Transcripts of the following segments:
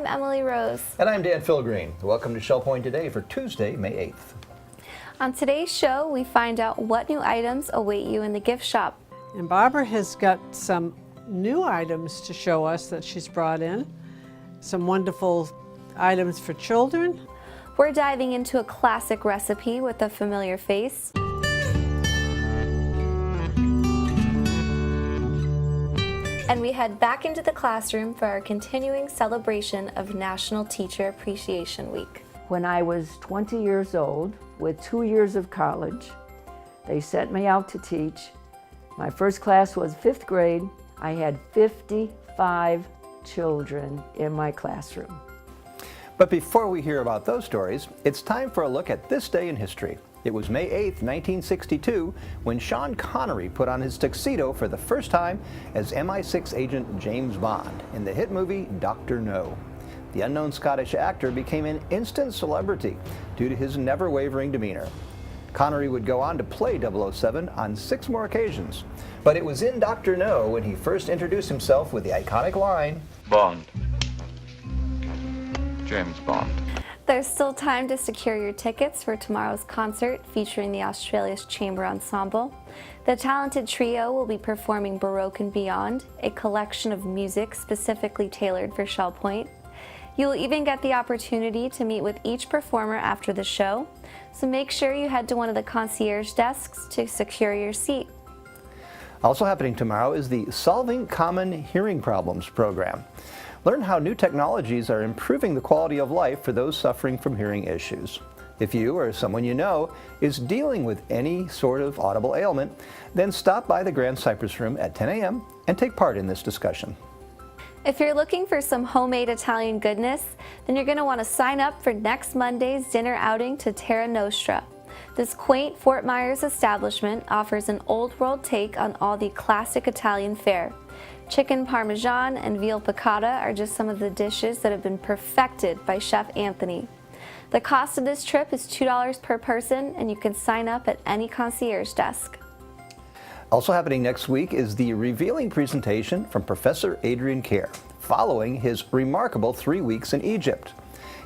I'm Emily Rose. And I'm Dan Philgreen. Welcome to Shell Point Today for Tuesday, May 8th. On today's show, we find out what new items await you in the gift shop. And Barbara has got some new items to show us that she's brought in. Some wonderful items for children. We're diving into a classic recipe with a familiar face. And we head back into the classroom for our continuing celebration of National Teacher Appreciation Week. When I was 20 years old, with 2 years of college, they sent me out to teach. My first class was 5th grade. I had 55 children in my classroom. But before we hear about those stories, it's time for a look at this day in history. It was May 8th, 1962, when Sean Connery put on his tuxedo for the first time as MI6 agent James Bond in the hit movie Dr. No. The unknown Scottish actor became an instant celebrity due to his never-wavering demeanor. Connery would go on to play 007 on 6 more occasions. But it was in Dr. No when he first introduced himself with the iconic line, Bond. James Bond. There's still time to secure your tickets for tomorrow's concert featuring the Australia's Chamber Ensemble. The talented trio will be performing Baroque and Beyond, a collection of music specifically tailored for Shell Point. You will even get the opportunity to meet with each performer after the show, so make sure you head to one of the concierge desks to secure your seat. Also happening tomorrow is the Solving Common Hearing Problems program. Learn how new technologies are improving the quality of life for those suffering from hearing issues. If you or someone you know is dealing with any sort of audible ailment, then stop by the Grand Cypress room at 10 a.m. and take part in this discussion. If you're looking for some homemade Italian goodness, then you're going to want to sign up for next Monday's dinner outing to Terra Nostra. This quaint Fort Myers establishment offers an old-world take on all the classic Italian fare. Chicken parmesan and veal piccata are just some of the dishes that have been perfected by Chef Anthony. The cost of this trip is $2 per person, and you can sign up at any concierge desk. Also happening next week is the revealing presentation from Professor Adrian Kerr, following his remarkable 3 weeks in Egypt.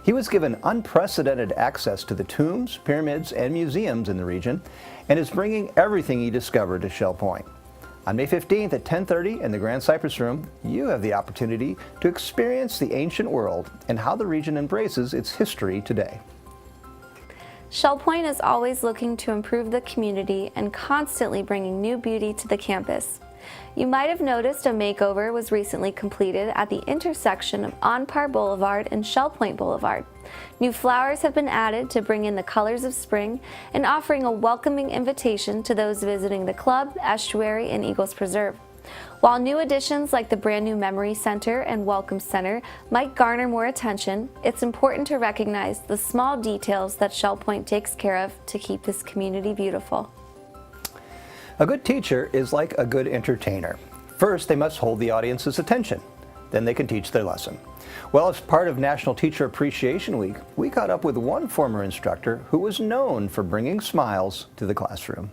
He was given unprecedented access to the tombs, pyramids, and museums in the region, and is bringing everything he discovered to Shell Point. On May 15th at 10:30 in the Grand Cypress Room, you have the opportunity to experience the ancient world and how the region embraces its history today. Shell Point is always looking to improve the community and constantly bringing new beauty to the campus. You might have noticed a makeover was recently completed at the intersection of Onpar Boulevard and Shell Point Boulevard. New flowers have been added to bring in the colors of spring and offering a welcoming invitation to those visiting the club, estuary, and Eagles Preserve. While new additions like the brand new Memory Center and Welcome Center might garner more attention, it's important to recognize the small details that Shell Point takes care of to keep this community beautiful. A good teacher is like a good entertainer. First, they must hold the audience's attention. Then they can teach their lesson. Well, as part of National Teacher Appreciation Week, we caught up with one former instructor who was known for bringing smiles to the classroom.